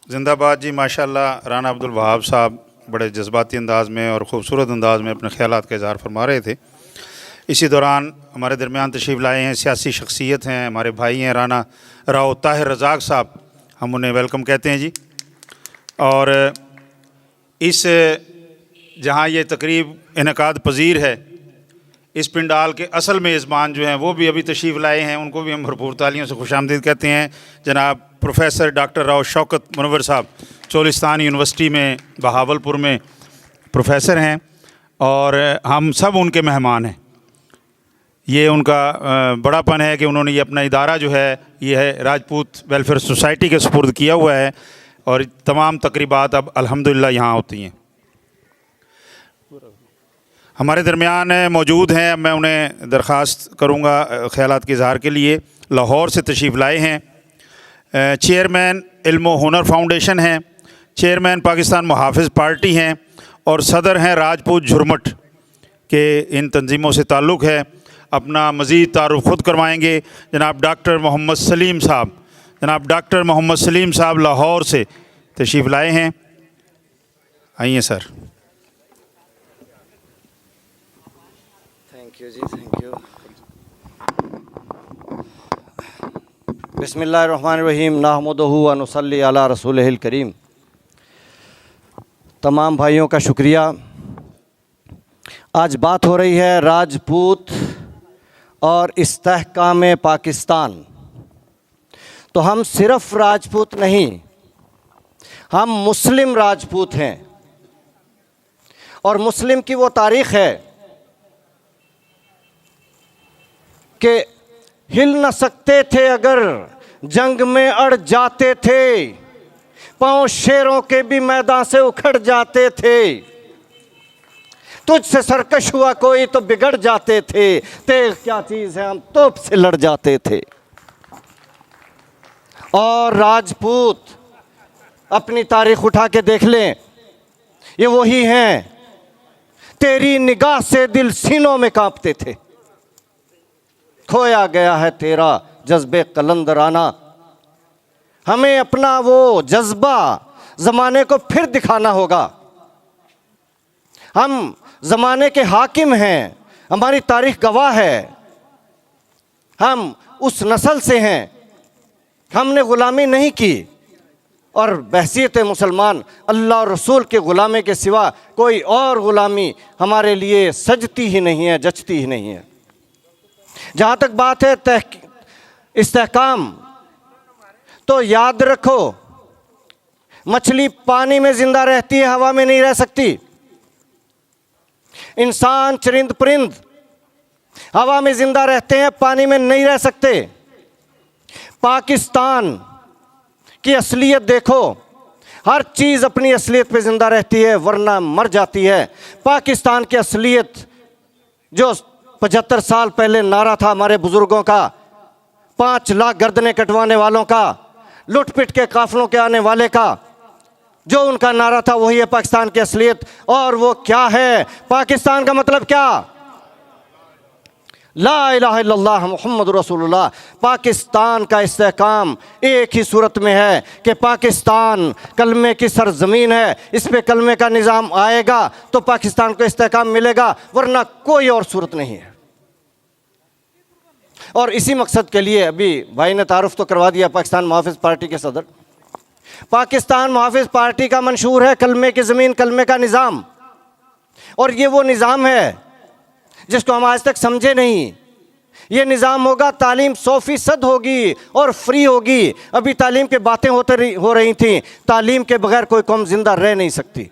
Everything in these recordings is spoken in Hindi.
जिंदाबाद जी। माशाल्लाह राना अब्दुल वहाब साहब बड़े जज्बाती अंदाज़ में और ख़ूबसूरत अंदाज़ में अपने ख़यालात का इज़हार फरमा रहे थे। इसी दौरान हमारे दरमियान तशरीफ़ लाए हैं सियासी शख्सियत हैं, हमारे भाई हैं राना राव ताहिर रज़ाक साहब, हम उन्हें वेलकम कहते हैं जी। और इस जहाँ ये तकरीब इनेकाद पज़ीर है, इस पिंडाल के असल मेज़बान जो हैं वो भी अभी तशरीफ़ लाए हैं, उनको भी हम भरपूर तालियों से खुशामदीद कहते हैं। जनाब प्रोफेसर डॉक्टर राव शौकत मुनव्वर साहब चोलिस्तान यूनिवर्सिटी में बहावलपुर में प्रोफेसर हैं और हम सब उनके मेहमान हैं। ये उनका बड़ापन है कि उन्होंने ये अपना इदारा जो है ये है राजपूत वेलफेयर सोसाइटी के सुपुर्द किया हुआ है और तमाम तकरीबात अब अल्हम्दुलिल्लाह यहाँ होती हैं। हमारे दरमियान मौजूद हैं, मैं उन्हें दरख्वास्त करूँगा ख़यालात के इज़हार के लिए। लाहौर से तशरीफ़ लाए हैं, चेयरमैन इल्म व हुनर फाउंडेशन हैं, चेयरमैन पाकिस्तान मुहाफ़िज़ पार्टी हैं और सदर हैं राजपूत झुरमट के। इन तंजीमों से ताल्लुक़ है। अपना मज़ीद तारुफ़ ख़ुद करवाएंगे जनाब डॉक्टर मोहम्मद सलीम साहब। जनाब डॉक्टर मोहम्मद सलीम साहब लाहौर से तशरीफ़ लाए हैं, आइए sir. Thank you ji, thank you. बिस्मिल्लाहिर्रहमानिर्रहीम, नहमदुहु व नुसल्ली अला रसूलिहिल करीम। तमाम भाइयों का शुक्रिया। आज बात हो रही है राजपूत और इस्तेहकाम पाकिस्तान। तो हम सिर्फ राजपूत नहीं, हम मुस्लिम राजपूत हैं और मुस्लिम की वो तारीख़ है कि हिल न सकते थे अगर जंग में अड़ जाते थे, पांव शेरों के भी मैदान से उखड़ जाते थे, तुझसे सरकश हुआ कोई तो बिगड़ जाते थे, तेग क्या चीज़ है हम तोप से लड़ जाते थे। और राजपूत अपनी तारीख उठा के देख लें, ये वही हैं, तेरी निगाह से दिल सीनों में कांपते थे, खोया गया है तेरा जज्बे कलंदराना। हमें अपना वो जज्बा ज़माने को फिर दिखाना होगा। हम ज़माने के हाकिम हैं, हमारी तारीख़ गवाह है, हम उस नस्ल से हैं, हमने ग़ुलामी नहीं की और बहसीत मुसलमान अल्लाह और रसूल के ग़ुलामी के सिवा कोई और ग़ुलामी हमारे लिए सजती ही नहीं है, जचती ही नहीं है। जहाँ तक बात है इस्तेहकाम, तो याद रखो मछली पानी में ज़िंदा रहती है, हवा में नहीं रह सकती। इंसान चरिंद परिंद हवा में ज़िंदा रहते हैं, पानी में नहीं रह सकते। पाकिस्तान की असलियत देखो, हर चीज़ अपनी असलियत पे ज़िंदा रहती है वरना मर जाती है। पाकिस्तान की असलियत जो 75 साल पहले नारा था हमारे बुज़ुर्गों का, 5 लाख गर्दनें कटवाने वालों का, लुट पिट के काफ़िलों के आने वाले का, जो उनका नारा था वही है पाकिस्तान की असलियत। और वो क्या है? पाकिस्तान का मतलब क्या? ला इलाहा इल्लल्लाह मुहम्मद रसूलुल्लाह। पाकिस्तान का इस्तेहकाम एक ही सूरत में है कि पाकिस्तान कलमे की सरजमीन है, इस पे कलमे का निज़ाम आएगा तो पाकिस्तान को इस्तेहकाम मिलेगा, वरना कोई और सूरत नहीं है। और इसी मकसद के लिए अभी भाई ने तारुफ तो करवा दिया, पाकिस्तान मुहाफ़िज़ पार्टी के सदर। पाकिस्तान मुहाफ़िज़ पार्टी का मंशूर है कलमे की ज़मीन, कलमे का निज़ाम। और ये वो निज़ाम है जिसको हम आज तक समझे नहीं। ये निज़ाम होगा, तालीम 100% होगी और फ्री होगी। अभी तालीम की बातें हो रही थी, तालीम के बगैर कोई कौम ज़िंदा रह नहीं सकती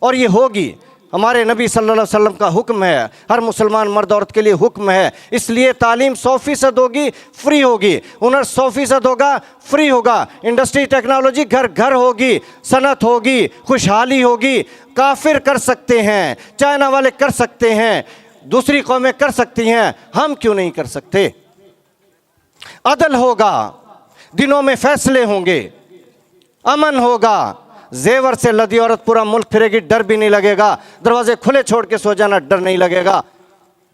और ये होगी। हमारे नबी सल्लल्लाहु अलैहि वसल्लम का हुक्म है, हर मुसलमान मर्द औरत के लिए हुक्म है। इसलिए तालीम 100% होगी, फ्री होगी। हुनर 100% होगा, फ्री होगा। इंडस्ट्री टेक्नोलॉजी घर घर होगी, सनत होगी, खुशहाली होगी। काफिर कर सकते हैं, चाइना वाले कर सकते हैं, दूसरी कौमें कर सकती हैं, हम क्यों नहीं कर सकते? अदल होगा, दिनों में फैसले होंगे, अमन होगा, जेवर से लदी औरत पूरा मुल्क फिरेगी, डर भी नहीं लगेगा, दरवाजे खुले छोड़ के सो जाना, डर नहीं लगेगा।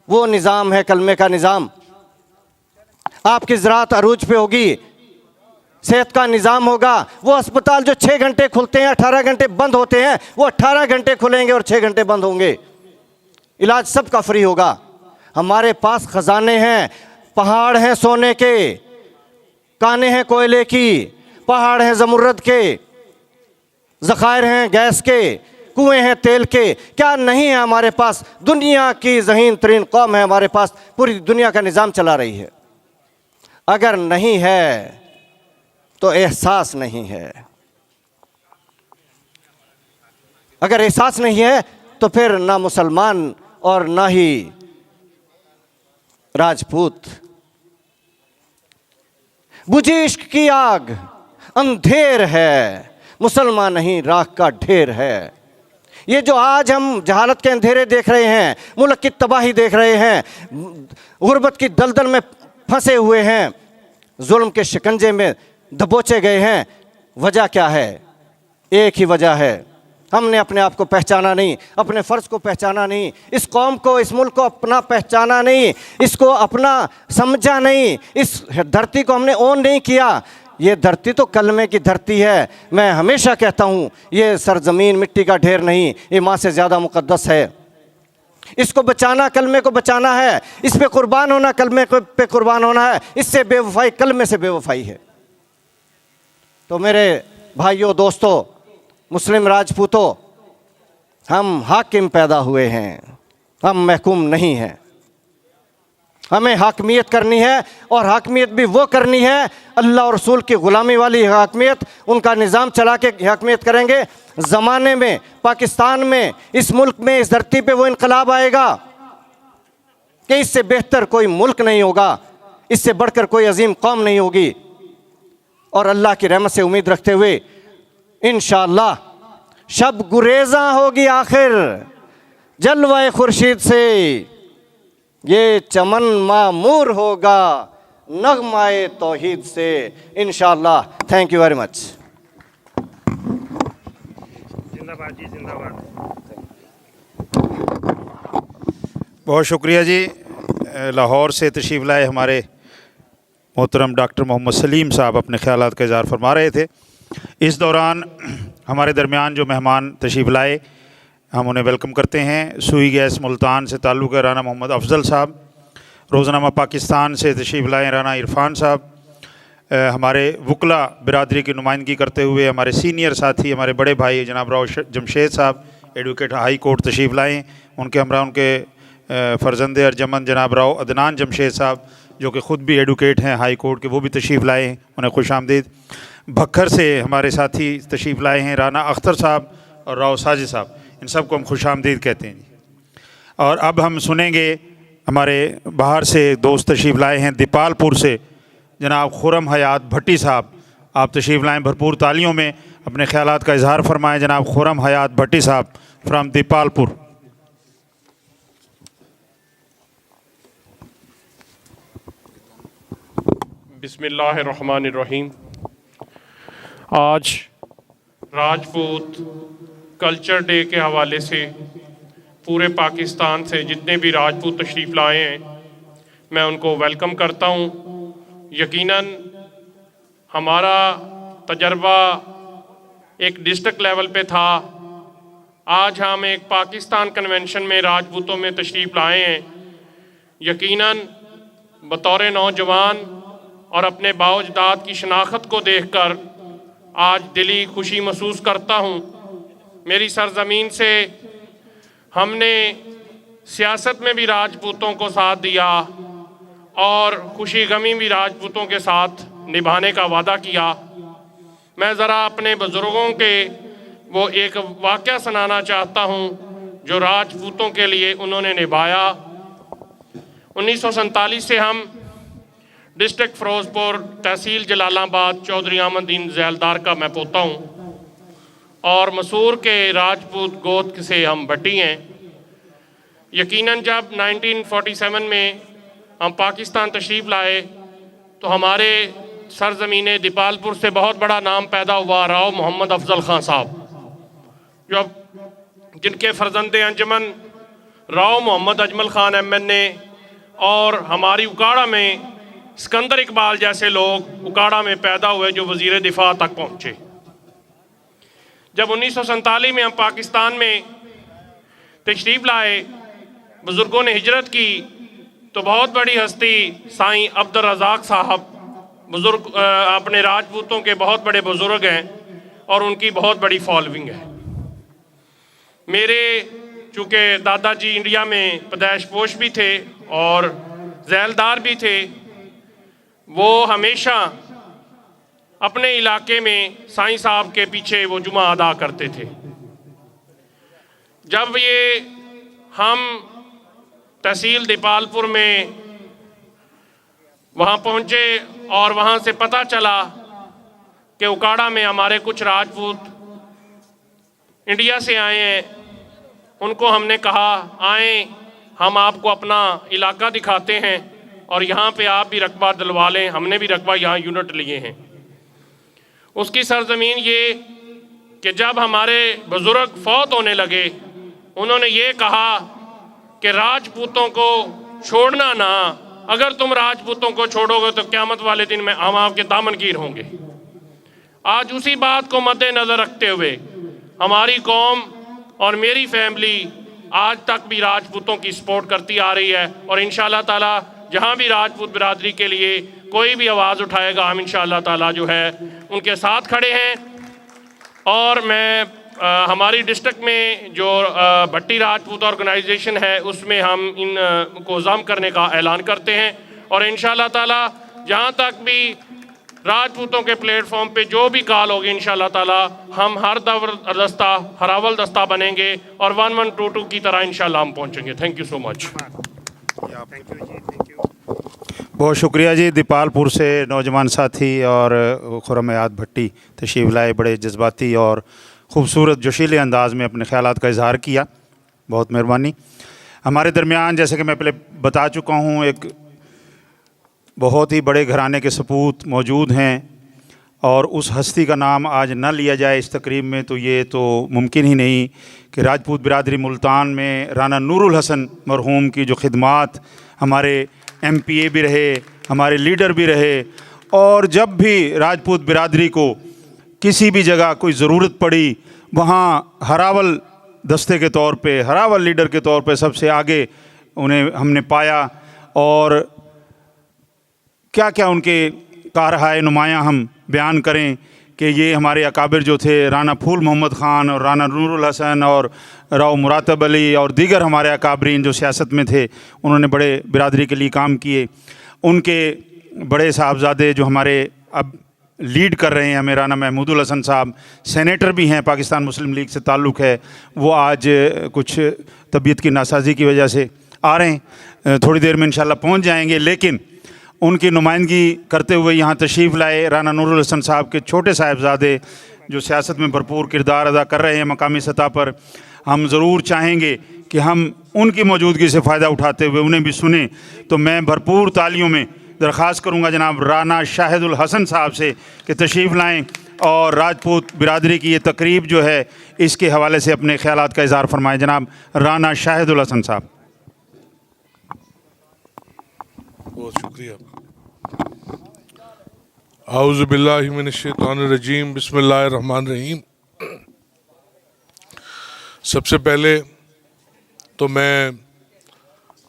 वो निज़ाम है कलमे का निज़ाम। आपकी ज़राअत अरूज पे होगी, सेहत का निज़ाम होगा। वो अस्पताल जो 6 घंटे खुलते हैं, 18 घंटे बंद होते हैं, वो 18 घंटे खुलेंगे और 6 घंटे बंद होंगे। इलाज सबका फ्री होगा। हमारे पास खजाने हैं, पहाड़ हैं सोने के, काने हैं कोयले की, पहाड़ हैं ज़मुर्रद के, ज़खायर हैं गैस के, कुएं हैं तेल के। क्या नहीं है हमारे पास? दुनिया की ज़हीन तरीन कौम है हमारे पास, पूरी दुनिया का निज़ाम चला रही है। अगर नहीं है तो एहसास नहीं है। अगर एहसास नहीं है तो फिर ना मुसलमान और ना ही राजपूत। बुझी इश्क की आग अंधेर है, मुसलमान नहीं राख का ढेर है। ये जो आज हम जहालत के अंधेरे देख रहे हैं, मुल्क की तबाही देख रहे हैं, गुर्बत की दलदल में फंसे हुए हैं, जुल्म के शिकंजे में दबोचे गए हैं, वजह क्या है? एक ही वजह है, हमने अपने आप को पहचाना नहीं, अपने फ़र्ज़ को पहचाना नहीं, इस कौम को, इस मुल्क को अपना पहचाना नहीं, इसको अपना समझा नहीं, इस धरती को हमने ओन नहीं किया। ये धरती तो कलमे की धरती है। मैं हमेशा कहता हूँ ये सरजमीन मिट्टी का ढेर नहीं, ये माँ से ज़्यादा मुक़द्दस है। इसको बचाना कलमे को बचाना है, इस पे कुर्बान होना कलमे पे कुर्बान होना है। इससे बेवफाई कलमे से बेवफाई है। तो मेरे भाइयों, दोस्तों, मुस्लिम राजपूतों, हम हाकिम पैदा हुए हैं, हम महकूम नहीं हैं। हमें हाकमियत करनी है, और हाकमियत भी वो करनी है अल्लाह और रसूल की ग़ुलामी वाली हाकमियत। उनका निज़ाम चला के हाकमियत करेंगे। ज़माने में, पाकिस्तान में, इस मुल्क में, इस धरती पे वो इनकलाब आएगा कि इससे बेहतर कोई मुल्क नहीं होगा, इससे बढ़कर कोई अजीम कौम नहीं होगी। और अल्लाह की रहमत से उम्मीद रखते हुए इंशाअल्लाह शब गुरेज़ा होगी आखिर जलवाए खुर्शीद से, ये चमन मामूर होगा नगमाए तौहीद से इंशाअल्लाह। Thank you very much. जिंदाबाद जी, जिंदाबाद। बहुत शुक्रिया जी। लाहौर से तशरीफ़ लाए हमारे मोहतरम डॉक्टर मोहम्मद सलीम साहब अपने ख़यालात का इज़हार फरमा रहे थे। इस दौरान हमारे दरमियान जो मेहमान तशरीफ़ लाए, हम उन्हें वेलकम करते हैं। सुई गैस मुल्तान से ताल्लुक़ है राना मोहम्मद अफजल साहब, रोज़नामा पाकिस्तान से तशरीफ़ लाए राना इरफान साहब, हमारे वकला बिरादरी की नुमाइंदगी करते हुए हमारे सीनियर साथी, हमारे बड़े भाई जनाब राव जमशेद साहब एडवोकेट हाई कोर्ट तशरीफ़ लाए। उनके हमरा उनके फ़र्जंद अर्जमन जनाब राव अदनान जमशेद साहब जो कि ख़ुद भी एडवोकेट हैं हाई कोर्ट के, वो भी तशरीफ़ लाए हैं, उन्हें खुश आमदीद। भक्खर से हमारे साथी तशरीफ़ लाए हैं राना अख्तर साहब और राव साजिद साहब, इन सब को हम खुश आमदीद कहते हैं। और अब हम सुनेंगे हमारे बाहर से दोस्त तशरीफ़ लाए हैं दीपालपुर से जनाब खुरम हयात भट्टी साहब। आप तशरीफ़ लाएँ, भरपूर तालियों में अपने ख़यालात का इज़हार फरमाएँ। जनाब खुरम हयात भट्टी साहब फ्राम दीपालपुर। बिस्मिल्लाहिर्रहमानिर्रहीम। आज राजपूत कल्चर डे के हवाले से पूरे पाकिस्तान से जितने भी राजपूत तशरीफ़ लाए हैं, मैं उनको वेलकम करता हूँ। यकीनन हमारा तजर्बा एक डिस्ट्रिक्ट लेवल पे था, आज हम एक पाकिस्तान कन्वेंशन में राजपूतों में तशरीफ़ लाए हैं। यकीनन बतौर नौजवान और अपने बाओजदाद की शनाख्त को देखकर आज दिली खुशी महसूस करता हूँ। मेरी सरज़मीन से हमने सियासत में भी राजपूतों को साथ दिया और खुशी गमी भी राजपूतों के साथ निभाने का वादा किया। मैं ज़रा अपने बुज़ुर्गों के वो एक वाक़या सुनाना चाहता हूँ जो राजपूतों के लिए उन्होंने निभाया। 1947 से हम डिस्ट्रिक्ट फ़िरोज़पुर, तहसील जलालाबाद, चौधरी अहमदीन ज़ैलदार का मैं पोता हूँ और मसूर के राजपूत गोद से हम भट्टी हैं। यकीनन जब 1947 में हम पाकिस्तान तशरीफ़ लाए तो हमारे सरज़मीन दीपालपुर से बहुत बड़ा नाम पैदा हुआ, राव मोहम्मद अफजल ख़ान साहब, जो जिनके फ़र्जंद अंजमन राव मोहम्मद अजमल ख़ान MNA और हमारी उकाड़ा में सिकंदर इकबाल जैसे लोग उकाड़ा में पैदा हुए जो वज़ीर दिफा तक पहुँचे। जब 1947 में हम पाकिस्तान में तशरीफ़ लाए, बुज़ुर्गों ने हिजरत की, तो बहुत बड़ी हस्ती साईं अब्दुल रज़ाक साहब बुज़ुर्ग अपने राजपूतों के बहुत बड़े बुज़ुर्ग हैं और उनकी बहुत बड़ी फॉलोइंग है। मेरे चूँकि दादाजी इंडिया में पैदाइश पोश भी थे और ज़ैलदार भी थे, वो हमेशा अपने इलाके में साईं साहब के पीछे वो जुमा अदा करते थे। जब ये हम तहसील दीपालपुर में वहाँ पहुँचे और वहाँ से पता चला कि उकाड़ा में हमारे कुछ राजपूत इंडिया से आए हैं, उनको हमने कहा आएँ, हम आपको अपना इलाका दिखाते हैं और यहाँ पे आप भी रकबा दिलवा लें। हमने भी रकबा यहाँ यूनिट लिए हैं। उसकी सरजमीन ये कि जब हमारे बुज़ुर्ग फौत होने लगे, उन्होंने ये कहा कि राजपूतों को छोड़ना ना, अगर तुम राजपूतों को छोड़ोगे तो क़यामत वाले दिन में हम आपके दामनगीर होंगे। आज उसी बात को मद्देनज़र रखते हुए हमारी कौम और मेरी फैमिली आज तक भी राजपूतों की सपोर्ट करती आ रही है और इंशाअल्लाह ताला जहाँ भी राजपूत बिरादरी के लिए कोई भी आवाज़ उठाएगा, हम इंशाअल्लाह ताला जो है उनके साथ खड़े हैं। और मैं हमारी डिस्ट्रिक्ट में जो भट्टी राजपूत ऑर्गेनाइजेशन है उसमें हम इन को ज़म करने का ऐलान करते हैं और इंशाअल्लाह ताला जहाँ तक भी राजपूतों के प्लेटफॉर्म पे जो भी कॉल होगी इंशाअल्लाह ताला हम हर दस्ता हरावल दस्ता बनेंगे और 1122 की तरह इंशाअल्लाह हम पहुँचेंगे। Thank you so much. बहुत शुक्रिया जी। दीपालपुर से नौजवान साथी और खुरम-ए-याद भट्टी तशरीफ़ लाए, बड़े जज्बाती और ख़ूबसूरत जोशीले अंदाज़ में अपने ख़यालात का इज़हार किया, बहुत मेहरबानी। हमारे दरमियान जैसे कि मैं पहले बता चुका हूँ, एक बहुत ही बड़े घराने के सपूत मौजूद हैं और उस हस्ती का नाम आज न लिया जाए इस तकरीब में तो ये तो मुमकिन ही नहीं कि राजपूत बिरादरी मुल्तान में राना नूरुल हसन मरहूम की जो खिदमात, हमारे MPA भी रहे, हमारे लीडर भी रहे, और जब भी राजपूत बिरादरी को किसी भी जगह कोई ज़रूरत पड़ी वहाँ हरावल दस्ते के तौर पे, हरावल लीडर के तौर पे सबसे आगे उन्हें हमने पाया। और क्या क्या उनके कारहाय नुमायाँ हम बयान करें कि ये हमारे अकाबिर जो थे, राना फूल मोहम्मद ख़ान और राना नूरुल हसन और राव मुरातब अली और दीगर हमारे अकाबरीन जो सियासत में थे, उन्होंने बड़े बिरादरी के लिए काम किए। उनके बड़े साहबजादे जो हमारे अब लीड कर रहे हैं, हमें राना महमूदुल हसन साहब सेनेटर भी हैं, पाकिस्तान मुस्लिम लीग से ताल्लुक़ है, वो आज कुछ तबीयत की नासाजी की वजह से आ रहे हैं, थोड़ी देर में इंशाल्लाह पहुंच जाएंगे। लेकिन उनकी नुमाइंदगी करते हुए यहाँ तशरीफ़ लाए राना नूरुल हसन साहब के छोटे साहिबजादे जो सियासत में भरपूर किरदार अदा कर रहे हैं मकामी सतह पर। हम ज़रूर चाहेंगे कि हम उनकी मौजूदगी से फ़ायदा उठाते हुए उन्हें भी सुने। तो मैं भरपूर तालियों में दरख्वास्त करूँगा जनाब राना शाहिदुल हसन साहब से कि तशरीफ़ लाएँ और राजपूत बिरादरी की ये तकरीब जो है इसके हवाले से अपने ख़यालात का इज़हार फरमाएँ। जनाब राना शाहिदुल हसन साहब। बहुत शुक्रिया। आऊज़ु बिल्लाहि मिनश्शैतानिर्रजीम, बिस्मिल्लाहिर्रहमानिर्रहीम। सबसे पहले तो मैं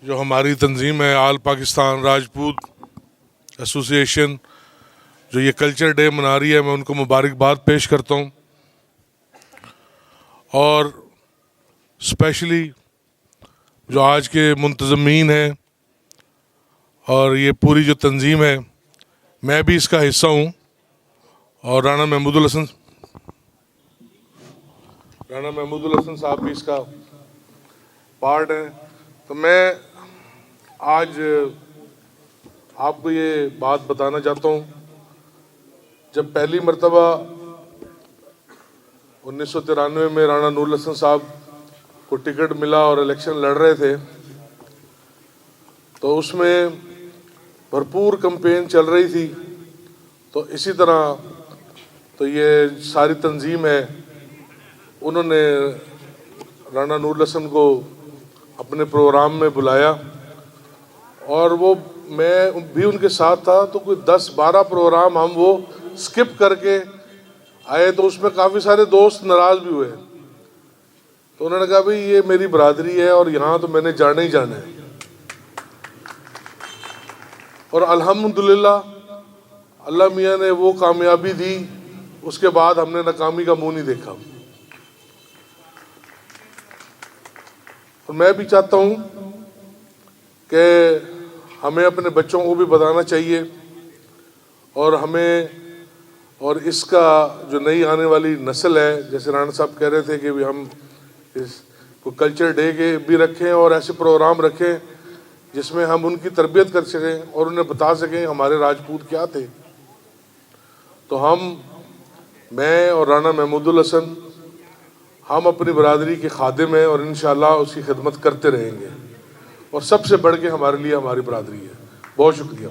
जो हमारी तंजीम है आल पाकिस्तान राजपूत एसोसिएशन जो ये कल्चर डे मना रही है, मैं उनको मुबारकबाद पेश करता हूँ। और स्पेशली जो आज के मुंतज़मीन हैं और ये पूरी जो तंजीम है, मैं भी इसका हिस्सा हूँ और राना महमूदुल हसन साहब भी इसका पार्ट है। तो मैं आज आपको ये बात बताना चाहता हूँ, जब पहली मर्तबा 1993 में राना नूरुल हसन साहब को टिकट मिला और इलेक्शन लड़ रहे थे, तो उसमें भरपूर कैंपेन चल रही थी। तो इसी तरह तो ये सारी तंजीम है, उन्होंने राना नूरुल हसन को अपने प्रोग्राम में बुलाया और वो मैं भी उनके साथ था, तो कोई 10-12 प्रोग्राम हम वो स्किप करके आए, तो उसमें काफ़ी सारे दोस्त नाराज़ भी हुए। तो उन्होंने कहा भाई ये मेरी बरादरी है और यहाँ तो मैंने जाना ही जाना है। और अल्हम्दुलिल्लाह अल्लाह मियाँ ने वो कामयाबी दी, उसके बाद हमने नाकामी का मुंह नहीं देखा। और मैं भी चाहता हूँ कि हमें अपने बच्चों को भी बताना चाहिए, और इसका जो नई आने वाली नस्ल है, जैसे राणा साहब कह रहे थे कि भी हम इसको कल्चर डे के भी रखें और ऐसे प्रोग्राम रखें जिसमें हम उनकी तरबियत कर सकें और उन्हें बता सकें हमारे राजपूत क्या थे। तो मैं और राणा महमूदुल हसन हम अपनी बरादरी के खादिम हैं और इंशाअल्लाह उसकी खिदमत करते रहेंगे, और सबसे बढ़ के हमारे लिए हमारी बरादरी है। बहुत शुक्रिया।